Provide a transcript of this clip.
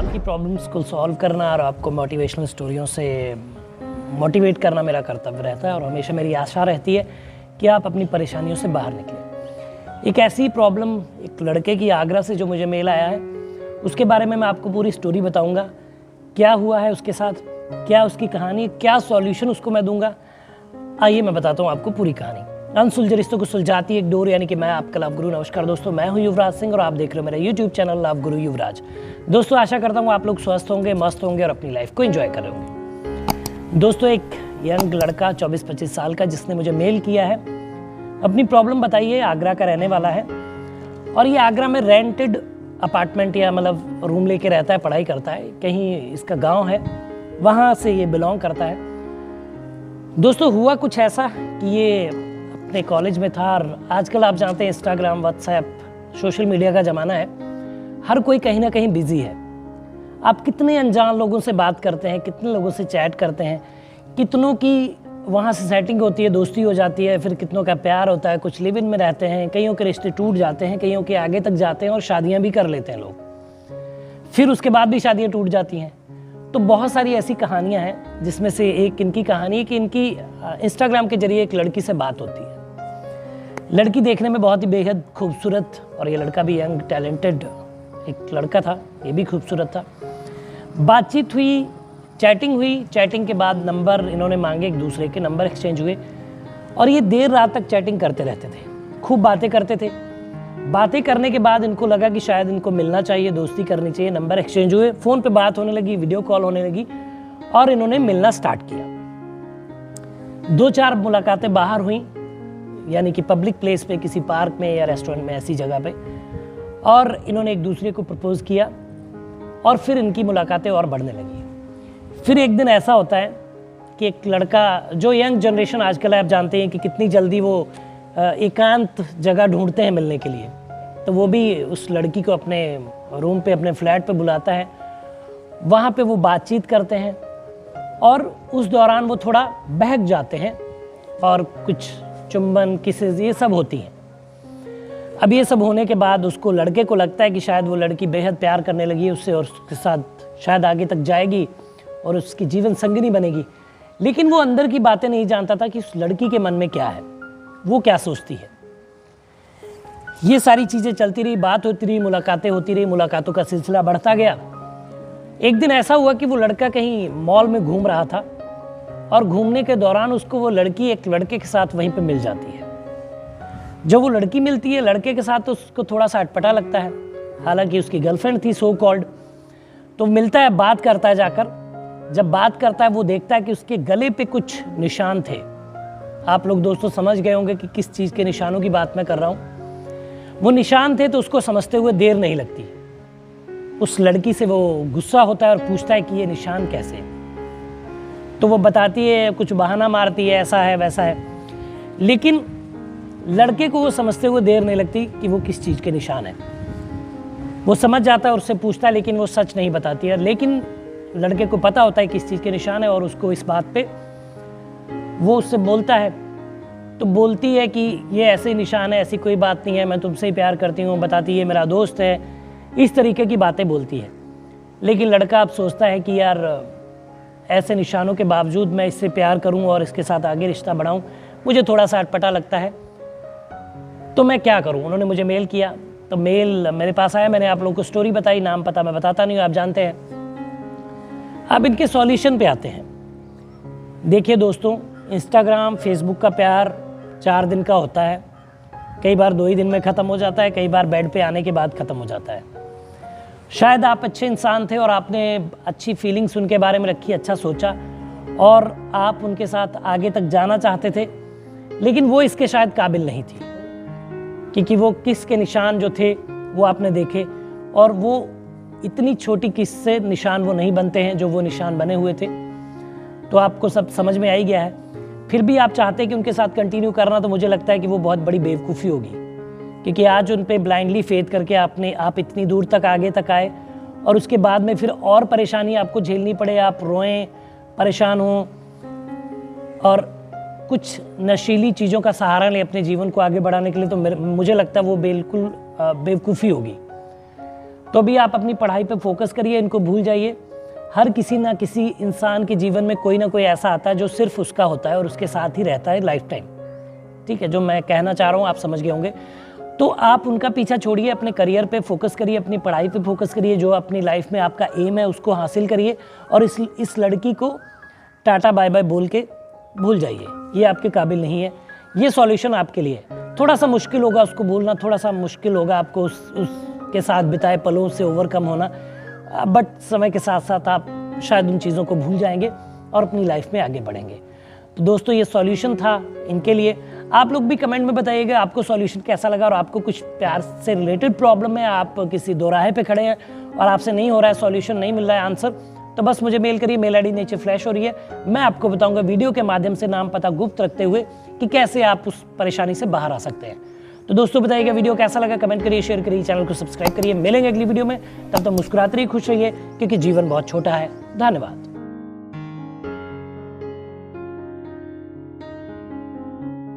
आपकी प्रॉब्लम्स को सॉल्व करना और आपको मोटिवेशनल स्टोरियों से मोटिवेट करना मेरा कर्तव्य रहता है और हमेशा मेरी आशा रहती है कि आप अपनी परेशानियों से बाहर निकलें। एक ऐसी प्रॉब्लम एक लड़के की आगरा से जो मुझे मेल आया है, उसके बारे में मैं आपको पूरी स्टोरी बताऊंगा। क्या हुआ है उसके साथ, क्या उसकी कहानी, क्या सॉल्यूशन उसको मैं दूंगा। आइए मैं बताता हूँ आपको पूरी कहानी। अनसुलझे रिश्तों को सुलझाती एक डोर, यानी कि मैं आपका लव गुरु। नमस्कार दोस्तों, मैं हूँ युवराज सिंह और आप देख रहे हो मेरा यूट्यूब चैनल लव गुरु युवराज। दोस्तों आशा करता हूँ आप लोग स्वस्थ होंगे, मस्त होंगे और अपनी लाइफ को एंजॉय कर रहे होंगे। दोस्तों एक यंग लड़का 24-25 साल का जिसने मुझे मेल किया है, अपनी प्रॉब्लम बताइए। आगरा का रहने वाला है और ये आगरा में रेंटेड अपार्टमेंट या मतलब रूम लेके रहता है, पढ़ाई करता है। कहीं इसका गाँव है, वहाँ से ये बिलोंग करता है। दोस्तों हुआ कुछ ऐसा कि ये अपने कॉलेज में था और आजकल आप जानते हैं इंस्टाग्राम, व्हाट्सएप, सोशल मीडिया का ज़माना है। हर कोई कहीं ना कहीं बिजी है। आप कितने अनजान लोगों से बात करते हैं, कितने लोगों से चैट करते हैं, कितनों की वहाँ से सेटिंग होती है, दोस्ती हो जाती है, फिर कितनों का प्यार होता है, कुछ लिव इन में रहते हैं, कईयों के रिश्ते टूट जाते हैं, कईयों के आगे तक जाते हैं और शादियाँ भी कर लेते हैं लोग। फिर उसके बाद भी शादियाँ टूट जाती हैं। तो बहुत सारी ऐसी कहानियाँ हैं जिसमें से एक इनकी कहानी है कि इनकी इंस्टाग्राम के जरिए एक लड़की से बात होती है। लड़की देखने में बहुत ही बेहद खूबसूरत और ये लड़का भी यंग टैलेंटेड एक लड़का था, ये भी खूबसूरत था। बातचीत हुई, चैटिंग हुई। चैटिंग के बाद नंबर इन्होंने मांगे, एक दूसरे के नंबर एक्सचेंज हुए और ये देर रात तक चैटिंग करते रहते थे, खूब बातें करते थे। बातें करने के बाद इनको लगा कि शायद इनको मिलना चाहिए, दोस्ती करनी चाहिए। नंबर एक्सचेंज हुए, फ़ोन पे बात होने लगी, वीडियो कॉल होने लगी और इन्होंने मिलना स्टार्ट किया। 2-4 मुलाकातें बाहर हुई, यानी कि पब्लिक प्लेस पे, किसी पार्क में या रेस्टोरेंट में, ऐसी जगह पे, और इन्होंने एक दूसरे को प्रपोज किया और फिर इनकी मुलाकातें और बढ़ने लगी। फिर एक दिन ऐसा होता है कि एक लड़का, जो यंग जनरेशन आजकल है, आप जानते हैं कि कितनी जल्दी वो एकांत जगह ढूंढते हैं मिलने के लिए, तो वो भी उस लड़की को अपने रूम पे, अपने फ्लैट पे बुलाता है। वहाँ पे वो बातचीत करते हैं और उस दौरान वो थोड़ा बहक जाते हैं और कुछ चुंबन, किसेस, ये सब होती हैं। अब ये सब होने के बाद उसको, लड़के को लगता है कि शायद वो लड़की बेहद प्यार करने लगी है उससे और उसके साथ शायद आगे तक जाएगी और उसकी जीवन संगिनी बनेगी। लेकिन वो अंदर की बातें नहीं जानता था कि उस लड़की के मन में क्या है, वो क्या सोचती है। ये सारी चीज़ें चलती रही, बात होती रही, मुलाकातें होती रही, मुलाकातों का सिलसिला बढ़ता गया। एक दिन ऐसा हुआ कि वो लड़का कहीं मॉल में घूम रहा था और घूमने के दौरान उसको वो लड़की एक लड़के के साथ वहीं पे मिल जाती है। जब वो लड़की मिलती है लड़के के साथ तो उसको थोड़ा सा अटपटा लगता है, हालांकि उसकी गर्लफ्रेंड थी सो कॉल्ड। तो मिलता है, बात करता है जाकर। जब बात करता है वो देखता है कि उसके गले पे कुछ निशान थे। आप लोग दोस्तों समझ गए होंगे कि किस चीज़ के निशानों की बात मैं कर रहा हूँ। वो निशान थे तो उसको समझते हुए देर नहीं लगती। उस लड़की से वो गुस्सा होता है और पूछता है कि ये निशान कैसे। तो वो बताती है, कुछ बहाना मारती है, ऐसा है वैसा है। लेकिन लड़के को वो समझते हुए देर नहीं लगती कि वो किस चीज़ के निशान है। वो समझ जाता है और उससे पूछता है, लेकिन वो सच नहीं बताती है। लेकिन लड़के को पता होता है किस चीज़ के निशान है और उसको इस बात पे वो उससे बोलता है। तो बोलती है कि ये ऐसे निशान है, ऐसी कोई बात नहीं है, मैं तुमसे ही प्यार करती हूँ। बताती है मेरा दोस्त है, इस तरीके की बातें बोलती है। लेकिन लड़का अब सोचता है कि यार ऐसे निशानों के बावजूद मैं इससे प्यार करूं और इसके साथ आगे रिश्ता बढ़ाऊं, मुझे थोड़ा सा अटपटा लगता है, तो मैं क्या करूं। उन्होंने मुझे मेल किया, तो मेल मेरे पास आया, मैंने आप लोगों को स्टोरी बताई। नाम पता मैं बताता नहीं हूँ, आप जानते हैं। अब इनके सॉल्यूशन पे आते हैं। देखिए दोस्तों, इंस्टाग्राम, फेसबुक का प्यार 4 दिन का होता है, कई बार 2 ही दिन में ख़त्म हो जाता है, कई बार बेड पे आने के बाद ख़त्म हो जाता है। शायद आप अच्छे इंसान थे और आपने अच्छी फीलिंग्स उनके बारे में रखी, अच्छा सोचा और आप उनके साथ आगे तक जाना चाहते थे, लेकिन वो इसके शायद काबिल नहीं थी, क्योंकि वो किस के निशान जो थे वो आपने देखे और वो इतनी छोटी किस से निशान वो नहीं बनते हैं जो वो निशान बने हुए थे। तो आपको सब समझ में आ ही गया है। फिर भी आप चाहते हैं कि उनके साथ कंटिन्यू करना, तो मुझे लगता है कि वो बहुत बड़ी बेवकूफ़ी होगी, क्योंकि आज उन पे ब्लाइंडली फेथ करके आप इतनी दूर तक आगे तक आए और उसके बाद में फिर और परेशानी आपको झेलनी पड़े, आप रोएं, परेशान हों और कुछ नशीली चीज़ों का सहारा लें अपने जीवन को आगे बढ़ाने के लिए, तो मुझे लगता है वो बिल्कुल बेवकूफ़ी होगी। तो भी आप अपनी पढ़ाई पे फोकस करिए, इनको भूल जाइए। हर किसी ना किसी इंसान के जीवन में कोई ना कोई ऐसा आता है जो सिर्फ उसका होता है और उसके साथ ही रहता है लाइफ टाइम। ठीक है, जो मैं कहना चाह रहा हूँ आप समझ गए होंगे। तो आप उनका पीछा छोड़िए, अपने करियर पे फोकस करिए, अपनी पढ़ाई पे फोकस करिए, जो अपनी लाइफ में आपका एम है उसको हासिल करिए और इस लड़की को टाटा बाय बाय बोल के भूल जाइए, ये आपके काबिल नहीं है। ये सॉल्यूशन आपके लिए। थोड़ा सा मुश्किल होगा उसको भूलना, थोड़ा सा मुश्किल होगा आपको उसके साथ बिताए पलों से ओवरकम होना, बट समय के साथ साथ आप शायद उन चीज़ों को भूल जाएंगे और अपनी लाइफ में आगे बढ़ेंगे। तो दोस्तों ये सॉल्यूशन था इनके लिए। आप लोग भी कमेंट में बताइएगा आपको सॉल्यूशन कैसा लगा और आपको कुछ प्यार से रिलेटेड प्रॉब्लम है, आप किसी दोराहे पे खड़े हैं और आपसे नहीं हो रहा है सॉल्यूशन, नहीं मिल रहा है आंसर, तो बस मुझे मेल करिए। मेल आईडी नीचे फ्लैश हो रही है। मैं आपको बताऊंगा वीडियो के माध्यम से नाम पता गुप्त रखते हुए कि कैसे आप उस परेशानी से बाहर आ सकते हैं। तो दोस्तों बताइएगा वीडियो कैसा लगा, कमेंट करिए, शेयर करिए, चैनल को सब्सक्राइब करिए। मिलेंगे अगली वीडियो में, तब तक मुस्कुराते रहिए, खुश रहिए, क्योंकि जीवन बहुत छोटा है। धन्यवाद।